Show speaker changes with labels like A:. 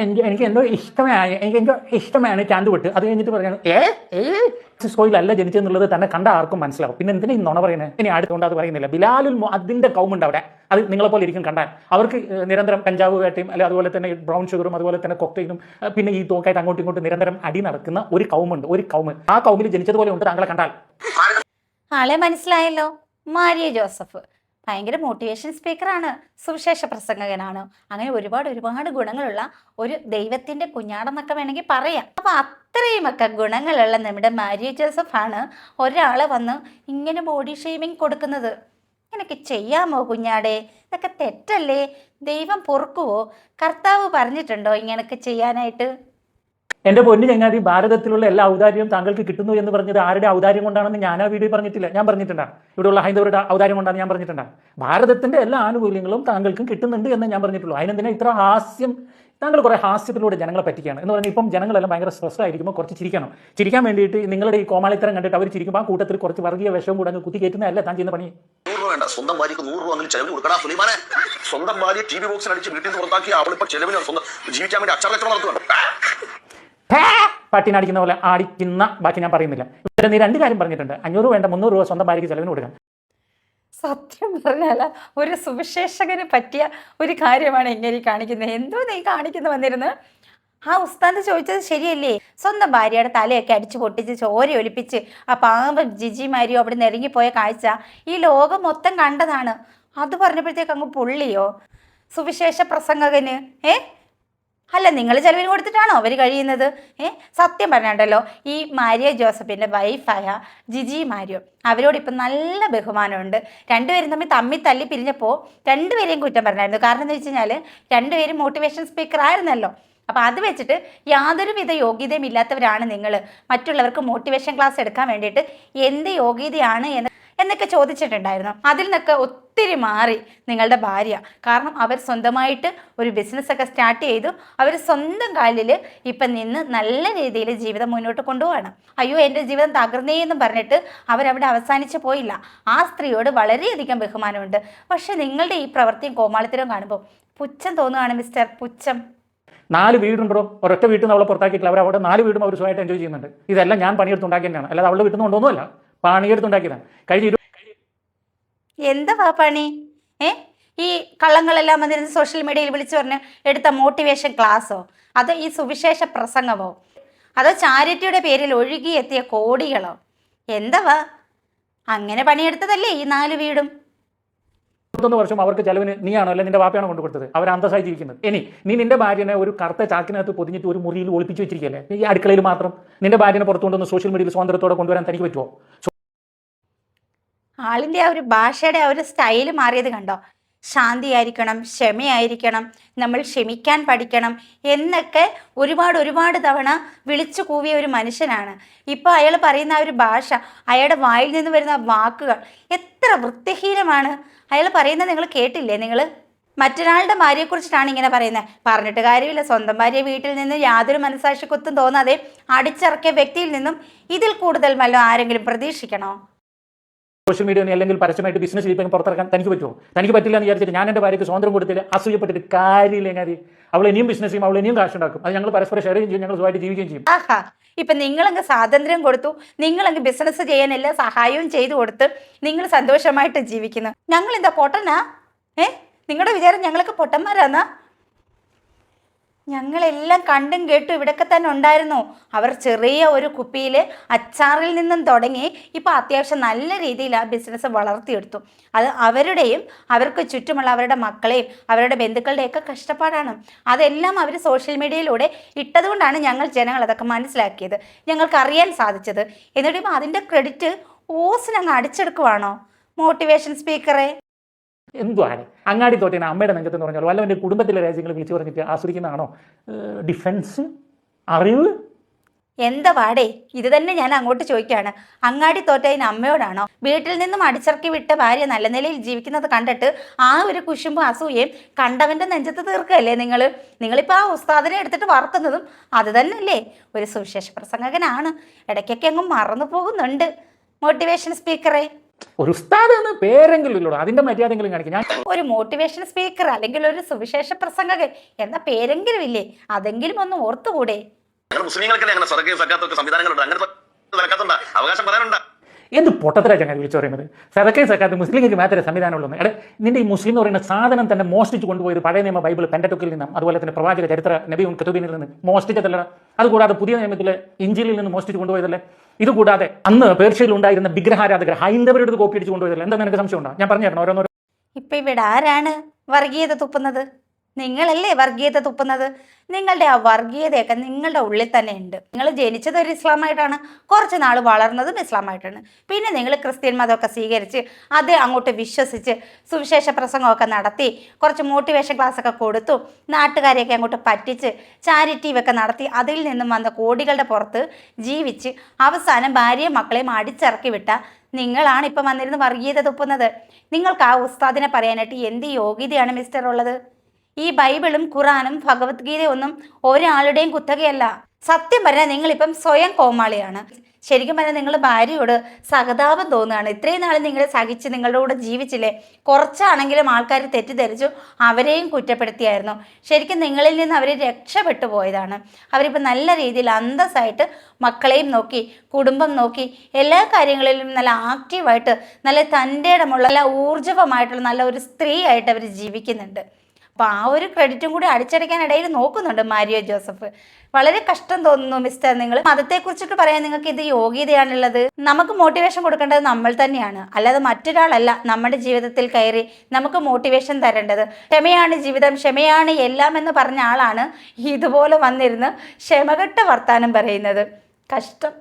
A: എനിക്ക് എന്തോ ഇഷ്ടമായി, എനിക്ക് ഇഷ്ടമാണ് ചാന്തുപെട്ട്. അത് കഴിഞ്ഞിട്ട് പറയാണ് സോയിലല്ല ജനിച്ചെന്നുള്ളത് തന്നെ കണ്ട ആർക്കും മനസ്സിലാവും. പിന്നെ എന്തിനാ ഈ നുണ പറയുന്നത്? ഇനി അടുത്തുകൊണ്ട് അത് പറയുന്നില്ല. ബിലാലുൽ അതിന്റെ കൗമുണ്ട് അവിടെ. അത് നിങ്ങളെപ്പോലെ ഇരിക്കും കണ്ടാൽ. അവർക്ക് നിരന്തരം കഞ്ചാവ് വേട്ടയും അല്ലെ അതുപോലെ തന്നെ ബ്രൗൺ ഷുഗറും അതുപോലെ തന്നെ കൊക്കൈനും പിന്നെ ഈ തോക്കായിട്ട് അങ്ങോട്ടും ഇങ്ങോട്ടും നിരന്തരം അടി നടക്കുന്ന ഒരു കൗമുണ്ട്. ഒരു കൗമ് ആ കൗമിൽ ജനിച്ചതുപോലെ ഉണ്ട് താങ്കളെ കണ്ടാൽ.
B: ആളെ മനസ്സിലായല്ലോ. മാരിയ ജോസഫ് ഭയങ്കര മോട്ടിവേഷൻ സ്പീക്കറാണ്, സുവിശേഷ പ്രസംഗകനാണ്. അങ്ങനെ ഒരുപാട് ഗുണങ്ങളുള്ള ഒരു ദൈവത്തിന്റെ കുഞ്ഞാടെന്നൊക്കെ വേണമെങ്കിൽ പറയാം. അപ്പൊ അത്രയുമൊക്കെ ഗുണങ്ങളുള്ള നമ്മുടെ മാരിയ ജോസഫ് ആണ് ഒരാളെ വന്ന് ഇങ്ങനെ ബോഡി ഷെയ്മിങ് കൊടുക്കുന്നത്. ഇങ്ങനെയൊക്കെ ചെയ്യാമോ കുഞ്ഞാടെ? ഇതൊക്കെ തെറ്റല്ലേ? ദൈവം പൊറുക്കുവോ? കർത്താവ് പറഞ്ഞിട്ടുണ്ടോ ഇങ്ങനെയൊക്കെ ചെയ്യാനായിട്ട്?
A: എന്റെ പൊന്നു ചങ്ങാതി, ഭാരതത്തിലുള്ള എല്ലാ ഔദാര്യവും താങ്കൾക്ക് കിട്ടുന്നു എന്ന് പറഞ്ഞത് ആരുടെ ഔദാര്യം കൊണ്ടാണെന്ന് ഞാൻ ആ വീഡിയോ പറഞ്ഞിട്ടില്ല. ഞാൻ പറഞ്ഞിട്ടുണ്ടാണ് ഇവിടെയുള്ള ഹൈന്ദവരുടെ ഔദാര്യം കൊണ്ടാണ് ഞാൻ പറഞ്ഞിട്ടുണ്ടാണ്. ഭാരതത്തിന്റെ എല്ലാ ആനുകൂല്യങ്ങളും താങ്കൾക്കും കിട്ടുന്നുണ്ട് എന്ന് ഞാൻ പറഞ്ഞിട്ടുള്ളൂ. അതിനെന്തിനാ ഇത്ര ഹാസ്യം? താങ്കൾ കുറെ ഹാസ്യത്തിലൂടെ ജനങ്ങളെ പറ്റിക്കുകയാണ് എന്ന് പറഞ്ഞാൽ ഇപ്പം ജനങ്ങളെല്ലാം ഭയങ്കര സ്ട്രെസ് ആയിരിക്കുമ്പോൾ കുറച്ച് ചിരിക്കാൻ വേണ്ടിയിട്ട് നിങ്ങളുടെ ഈ കോമാളിത്തരം കണ്ടിട്ട് അവർ ചിരിക്കുമ്പോൾ ആ കൂട്ടത്തിൽ കുറച്ച് വർഗീയ വിഷവും കൂടെ അങ്ങ് കുത്തി കയറ്റുന്നതല്ല താൻ ചെയ്യുന്ന പണി.
C: വേണ്ട, സ്വന്തം ഭാര്യക്ക് 100 രൂപ ചെലവിന് കൊടുക്കണ സുലൈമാനെ. സ്വന്തം ഭാര്യ TV ബോക്സിൽ അടിച്ച് വീട്ടിൽ നിന്ന് പുറത്താക്കി അവളിപ്പോ ചെലവിന് സ്വന്തം ജീവിക്കാൻ വേണ്ടി അച്ചാറച്ചവടം നടത്തുകയാണ്.
A: പട്ടിനടിക്കുന്ന പോലെ അടിക്കുന്ന ബാക്കി ഞാൻ പറയുന്നില്ല. ഇവിടെ നീ 2 കാര്യം പറഞ്ഞിട്ടുണ്ട്. 500 വേണ്ട 300 രൂപ സ്വന്തം ഭാര്യയ്ക്ക് ചെലവിന് കൊടുക്കാം.
B: സത്യം പറഞ്ഞാൽ ഒരു സുവിശേഷകന് പറ്റിയ ഒരു കാര്യമാണ് ഇങ്ങനെ കാണിക്കുന്നത്. എന്തോ നീ കാണിക്കുന്നു വന്നിരുന്ന്. ആ ഉസ്താദ് ചോദിച്ചത് ശരിയല്ലേ? സ്വന്തം ഭാര്യയുടെ തലയൊക്കെ അടിച്ചു പൊട്ടിച്ച് ചോര ഒലിപ്പിച്ച് ആ പാമ്പം ജിജിമാരിയോ അവിടെ നിന്ന് ഇറങ്ങിപ്പോയ കാഴ്ച ഈ ലോകം മൊത്തം കണ്ടതാണ്. അത് പറഞ്ഞപ്പോഴത്തേക്ക് അങ്ങ് പുള്ളിയോ സുവിശേഷ പ്രസംഗകന്? അല്ല, നിങ്ങൾ ചെലവിന് കൊടുത്തിട്ടാണോ അവർ കഴിയുന്നത്? സത്യം പറഞ്ഞാണ്ടല്ലോ ഈ മാരിയ ജോസഫിൻ്റെ വൈഫായ ജിജി മാരിയോ അവരോട് ഇപ്പം നല്ല ബഹുമാനമുണ്ട്. രണ്ടുപേരും തമ്മിൽ തല്ലി പിരിഞ്ഞപ്പോൾ രണ്ടുപേരെയും കുറ്റം പറഞ്ഞായിരുന്നു. കാരണം എന്താ വെച്ച് കഴിഞ്ഞാൽ രണ്ടുപേരും മോട്ടിവേഷൻ സ്പീക്കർ ആയിരുന്നല്ലോ. അപ്പോൾ അത് വെച്ചിട്ട് യാതൊരുവിധ യോഗ്യതയും ഇല്ലാത്തവരാണ് നിങ്ങൾ, മറ്റുള്ളവർക്ക് മോട്ടിവേഷൻ ക്ലാസ് എടുക്കാൻ വേണ്ടിയിട്ട് എന്ത് യോഗ്യതയാണ് എന്നൊക്കെ ചോദിച്ചിട്ടുണ്ടായിരുന്നു. അതിൽ നിന്നൊക്കെ ഒത്തിരി മാറി നിങ്ങളുടെ ഭാര്യ. കാരണം അവർ സ്വന്തമായിട്ട് ഒരു ബിസിനസ്സൊക്കെ സ്റ്റാർട്ട് ചെയ്തു. അവർ സ്വന്തം കാലിൽ ഇപ്പം നിന്ന് നല്ല രീതിയിൽ ജീവിതം മുന്നോട്ട് കൊണ്ടുപോവാണ്. അയ്യോ എൻ്റെ ജീവിതം തകർന്നേ എന്നും പറഞ്ഞിട്ട് അവരവിടെ അവസാനിച്ച് പോയില്ല. ആ സ്ത്രീയോട് വളരെയധികം ബഹുമാനമുണ്ട്. പക്ഷെ നിങ്ങളുടെ ഈ പ്രവൃത്തിയും കോമാളിത്തരവും കാണുമ്പോൾ പുച്ഛം തോന്നുകയാണ് മിസ്റ്റർ, പുച്ഛം.
A: 4 വീടുണ്ടോ? ഒരൊറ്റ വീട്ടിൽ നിന്ന് അവളെ പുറത്താക്കിയിട്ടില്ല. അവർ അവിടെ 4 വീടും അവർ സ്വയമായിട്ട് എൻജോയ് ചെയ്യുന്നുണ്ട്. ഇതെല്ലാം ഞാൻ പണിയെടുത്തുണ്ടാക്കി തന്നെയാണ്, അല്ലാതെ അവളുടെ വീട്ടിൽ നിന്ന് കൊണ്ടൊന്നുമല്ല. പണിയെടുത്തുണ്ടാക്കിയതാണ്. കഴിഞ്ഞ
B: എന്താ പണി? ഈ കള്ളങ്ങളെല്ലാം വന്നിരുന്ന് സോഷ്യൽ മീഡിയയിൽ വിളിച്ചു പറഞ്ഞ് എടുത്ത മോട്ടിവേഷൻ ക്ലാസ്സോ? അതോ ഈ സുവിശേഷ പ്രസംഗമോ? അതോ ചാരിറ്റിയുടെ പേരിൽ ഒഴുകിയെത്തിയ കോടികളോ? എന്താ അങ്ങനെ പണിയെടുത്തതല്ലേ ഈ 4 വീടും?
A: 21 വർഷം അവർക്ക് ചെലവിന് നീയാണോ അല്ലെ നിന്റെ വാപ്പയാണോ കൊണ്ടു കൊടുത്തത്? അവർ അന്തസ്സായി ജീവിക്കുന്നത്. ഇനി നീ നിന്റെ ഭാര്യനെ ഒരു കറുത്ത ചാക്കിനകത്ത് പൊതിഞ്ഞിട്ട് ഒരു മുറിയിൽ ഒളിപ്പിച്ച് വെച്ചിരിക്കുകയല്ലേ? ഈ അടുക്കളയിൽ മാത്രം നിന്റെ ഭാര്യനെ പുറത്തു കൊണ്ടുവന്ന് സോഷ്യൽ മീഡിയയിൽ സ്വാതന്ത്ര്യത്തോടെ കൊണ്ടുവരാൻ തനിക്ക് പറ്റുമോ?
B: ആളിൻ്റെ ആ ഒരു ഭാഷയുടെ ആ ഒരു സ്റ്റൈല് മാറിയത് കണ്ടോ? ശാന്തിയായിരിക്കണം, ക്ഷമയായിരിക്കണം, നമ്മൾ ക്ഷമിക്കാൻ പഠിക്കണം എന്നൊക്കെ ഒരുപാട് തവണ വിളിച്ചു കൂവിയ ഒരു മനുഷ്യനാണ്. ഇപ്പോൾ അയാൾ പറയുന്ന ആ ഒരു ഭാഷ, അയാളുടെ വായിൽ നിന്ന് വരുന്ന വാക്കുകൾ എത്ര വൃത്തിഹീനമാണ്. അയാൾ പറയുന്നത് നിങ്ങൾ കേട്ടില്ലേ? നിങ്ങൾ മറ്റൊരാളുടെ ഭാര്യയെക്കുറിച്ചിട്ടാണ് ഇങ്ങനെ പറയുന്നത്. പറഞ്ഞിട്ട് കാര്യമില്ല. സ്വന്തം ഭാര്യ വീട്ടിൽ നിന്ന് യാതൊരു മനസ്സാക്ഷിക്കുത്തും തോന്നാതെ അടിച്ചിറക്കിയ വ്യക്തിയിൽ നിന്നും ഇതിൽ കൂടുതൽ വല്ലതും ആരെങ്കിലും പ്രതീക്ഷിക്കണോ?
A: സോഷ്യൽ മീഡിയ അല്ലെങ്കിൽ പരസ്യമായിട്ട് ബിസിനസ് ചെയ്യിപ്പോൾ പുറത്തിറക്കാൻ തനിക്ക് പറ്റുമോ? തനിക്ക് പറ്റില്ല എന്ന് വിചാരിച്ചിട്ട് ഞാൻ എൻ്റെ ഭാര്യയ്ക്ക് സ്വാതന്ത്ര്യം കൊടുത്തില്ല, അസൂയപ്പെട്ടിട്ട് കാര്യമില്ല. കാര്യം അവൾ ഇനിയും ബിസിനസ് ചെയ്യും, അവൾ ഇനിയും കാശുണ്ടാക്കും. അത് ഞങ്ങൾ പരസ്പരം ഷെയർ ചെയ്യും, ഞങ്ങൾ സ്വയമായിട്ട് ജീവിക്കുകയും ചെയ്യും.
B: ആഹാ, ഇപ്പം നിങ്ങളങ്ങ് സ്വാതന്ത്ര്യം കൊടുത്തു, നിങ്ങളങ്ങ് ബിസിനസ് ചെയ്യാൻ എല്ലാ സഹായവും ചെയ്തു കൊടുത്ത് നിങ്ങൾ സന്തോഷമായിട്ട് ജീവിക്കുന്നു. ഞങ്ങൾ എന്താ പൊട്ടനാ? നിങ്ങളുടെ വിചാരം ഞങ്ങളൊക്കെ പൊട്ടന്മാരാന്നാ? ഞങ്ങളെല്ലാം കണ്ടും കേട്ടും ഇവിടെയൊക്കെ തന്നെ ഉണ്ടായിരുന്നു. അവർ ചെറിയ ഒരു കുപ്പിയിൽ അച്ചാറിൽ നിന്നും തുടങ്ങി ഇപ്പോൾ അത്യാവശ്യം നല്ല രീതിയിൽ ആ ബിസിനസ് വളർത്തിയെടുത്തു. അത് അവരുടെയും അവർക്ക് ചുറ്റുമുള്ള അവരുടെ മക്കളെയും അവരുടെ ബന്ധുക്കളുടെയൊക്കെ കഷ്ടപ്പാടാണ്. അതെല്ലാം അവർ സോഷ്യൽ മീഡിയയിലൂടെ ഇട്ടതുകൊണ്ടാണ് ഞങ്ങൾ ജനങ്ങൾ അതൊക്കെ മനസ്സിലാക്കിയത്, ഞങ്ങൾക്ക് അറിയാൻ സാധിച്ചത്. എന്നിട്ട് അതിൻ്റെ ക്രെഡിറ്റ് ഓസിനങ്ങ് അടിച്ചെടുക്കുവാണോ മോട്ടിവേഷൻ സ്പീക്കറെ?
A: എന്തുവാണ് അങ്ങാടി തോറ്റേനെ അമ്മയുടെ നെഞ്ചത്ത് എന്ന് പറഞ്ഞാൽ വല്ലവൻ്റെ കുടുംബത്തിലെ രാജ്യങ്ങൾ വിളിച്ചു പറഞ്ഞിട്ട് ആസ്വദിക്കുന്നതാണോ ഡിഫൻസ്? അറിവ്
B: എന്താ പാടേ? ഇത് തന്നെ ഞാൻ അങ്ങോട്ട് ചോദിക്കുകയാണ്. അങ്ങാടി തോറ്റതിന് അമ്മയോടാണോ? വീട്ടിൽ നിന്നും അടിച്ചിറക്കി വിട്ട ഭാര്യ നല്ല നിലയിൽ ജീവിക്കുന്നത് കണ്ടിട്ട് ആ ഒരു കുശുമ്പും അസൂയയും കണ്ടവൻ്റെ നെഞ്ചത്ത് തീർക്കുകയല്ലേ നിങ്ങളിപ്പോൾ ആ ഉസ്താദിനെ എടുത്തിട്ട് വറക്കുന്നതും അത് തന്നെയല്ലേ? ഒരു സുവിശേഷ പ്രസംഗകനാണ്, ഇടയ്ക്കൊക്കെ അങ്ങ് മറന്നു പോകുന്നുണ്ട് മോട്ടിവേഷൻ സ്പീക്കറെ.
A: ഒരു ഉസ്താദ് എന്ന പേരെങ്കിലും ഇല്ലല്ലോ, അതിന്റെ മര്യാദയെങ്കിലും കാണിക്കും. ഞാൻ
B: ഒരു മോട്ടിവേഷൻ സ്പീക്കർ അല്ലെങ്കിൽ ഒരു സുവിശേഷ പ്രസംഗകൻ എന്ന പേരെങ്കിലും ഇല്ലേ? അതെങ്കിലും ഒന്ന് ഓർത്തുകൂടെ?
C: ഞങ്ങൾ മുസ്ലിങ്ങൾക്കല്ലേ അങ്ങനെ സർക്കാർ സക്കാത്തൊക്കെ സംവിധാനങ്ങളുണ്ട്, അങ്ങനത്തെ നടക്കാത്തുണ്ട്, അവകാശം പറയാനുണ്ട്.
A: എന്ത് പൊട്ടത്തിലാ ചങ്ങാതി വിളിച്ചു പറയുന്നത്? സദക്കയും സക്കാത്ത് മുസ്ലിങ്ങൾക്ക് മാത്രമേ സംവിധാനമുള്ളൂ. എടേ, നിന്റെ ഈ മുസ്ലിം എന്ന് പറയുന്ന സാധനം തന്നെ മോഷ്ടിച്ച് കൊണ്ടുപോയത് പഴയ നിയമ ബൈബിൾ പെൻഡറ്റോക്കിൽ നിന്നും അതുപോലെ തന്നെ പ്രവാചക ചരിത്ര നബിയും കത്തുബിനിൽ നിന്ന് മോഷ്ടിച്ചതല്ല. അതുകൂടാതെ പുതിയ നിയമത്തിലെ ഇഞ്ചിലിൽ നിന്ന് മോഷ്ടിച്ച് കൊണ്ടുപോയതല്ലേ? ഇതുകൂടാതെ അന്ന് പേർഷ്യയിൽ ഉണ്ടായിരുന്ന വിഗ്രഹാരാധകർ ഹൈന്ദവരുടെ കോപ്പി അടിച്ച് കൊണ്ടുപോയതല്ലേ? എന്താ നിനക്ക് സംശയം ഉണ്ടോ? ഞാൻ പറഞ്ഞു തരണം ഓരോന്നോരോ.
B: ഇപ്പൊ ഇവിടെ ആരാണ് വർഗീയത തുപ്പുന്നത്? നിങ്ങളല്ലേ വർഗീയത തുപ്പുന്നത്. നിങ്ങളുടെ ആ വർഗീയതയൊക്കെ നിങ്ങളുടെ ഉള്ളിൽ തന്നെ ഉണ്ട്. നിങ്ങൾ ജനിച്ചത് ഒരു ഇസ്ലാമായിട്ടാണ്, കുറച്ച് നാൾ വളർന്നതും ഇസ്ലാമായിട്ടാണ്. പിന്നെ നിങ്ങൾ ക്രിസ്ത്യൻ മതമൊക്കെ സ്വീകരിച്ച് അത് അങ്ങോട്ട് വിശ്വസിച്ച് സുവിശേഷ പ്രസംഗമൊക്കെ നടത്തി കുറച്ച് മോട്ടിവേഷൻ ക്ലാസ്സൊക്കെ കൊടുത്തു, നാട്ടുകാരെയൊക്കെ അങ്ങോട്ട് പറ്റിച്ച് ചാരിറ്റീവൊക്കെ നടത്തി അതിൽ നിന്നും വന്ന കോടികളുടെ പുറത്ത് ജീവിച്ച് അവസാനം ഭാര്യയും മക്കളെയും അടിച്ചിറക്കി വിട്ട നിങ്ങളാണ് ഇപ്പം വന്നിരുന്ന് വർഗീയത തുപ്പുന്നത്. നിങ്ങൾക്ക് ആ ഉസ്താദിനെ പറയാനായിട്ട് എന്ത് യോഗ്യതയാണ് മിസ്റ്റർ ഉള്ളത്? ഈ ബൈബിളും ഖുറാനും ഭഗവത്ഗീതയൊന്നും ഒരാളുടെയും കുത്തകയല്ല. സത്യം പറഞ്ഞാൽ നിങ്ങളിപ്പം സ്വയം കോമാളിയാണ്. ശരിക്കും പറഞ്ഞാൽ നിങ്ങൾ ഭാര്യയോട് സഹതാപം തോന്നുകയാണ്. ഇത്രയും നാൾ നിങ്ങളെ സഹിച്ച് നിങ്ങളുടെ കൂടെ ജീവിച്ചില്ലേ, കുറച്ചാണെങ്കിലും ആൾക്കാർ തെറ്റിദ്ധരിച്ചു അവരെയും കുറ്റപ്പെടുത്തിയായിരുന്നു. ശരിക്കും നിങ്ങളിൽ നിന്ന് അവർ രക്ഷപ്പെട്ടു പോയതാണ്. അവരിപ്പോൾ നല്ല രീതിയിൽ അന്തസ്സായിട്ട് മക്കളെയും നോക്കി കുടുംബം നോക്കി എല്ലാ കാര്യങ്ങളിലും നല്ല ആക്റ്റീവായിട്ട് നല്ല തൻ്റെ ഇടമുള്ള നല്ല ഊർജ്ജവമായിട്ടുള്ള നല്ല ഒരു സ്ത്രീ ആയിട്ട് അവർ ജീവിക്കുന്നുണ്ട്. അപ്പോൾ ആ ഒരു ക്രെഡിറ്റും കൂടി അടിച്ചടയ്ക്കാൻ ഇടയിൽ നോക്കുന്നുണ്ട് മാരിയോ ജോസഫ്. വളരെ കഷ്ടം തോന്നുന്നു മിസ്റ്റർ. നിങ്ങൾ മതത്തെക്കുറിച്ചിട്ട് പറയാൻ നിങ്ങൾക്ക് ഇത് യോഗ്യതയാണുള്ളത്? നമുക്ക് മോട്ടിവേഷൻ കൊടുക്കേണ്ടത് നമ്മൾ തന്നെയാണ്, അല്ലാതെ മറ്റൊരാളല്ല നമ്മുടെ ജീവിതത്തിൽ കയറി നമുക്ക് മോട്ടിവേഷൻ തരേണ്ടത്. ക്ഷമയാണ് ജീവിതം, ക്ഷമയാണ് എല്ലാം എന്ന് പറഞ്ഞ ആളാണ് ഇതുപോലെ വന്നിരുന്ന് ക്ഷമകെട്ട വർത്താനം പറയുന്നത്. കഷ്ടം.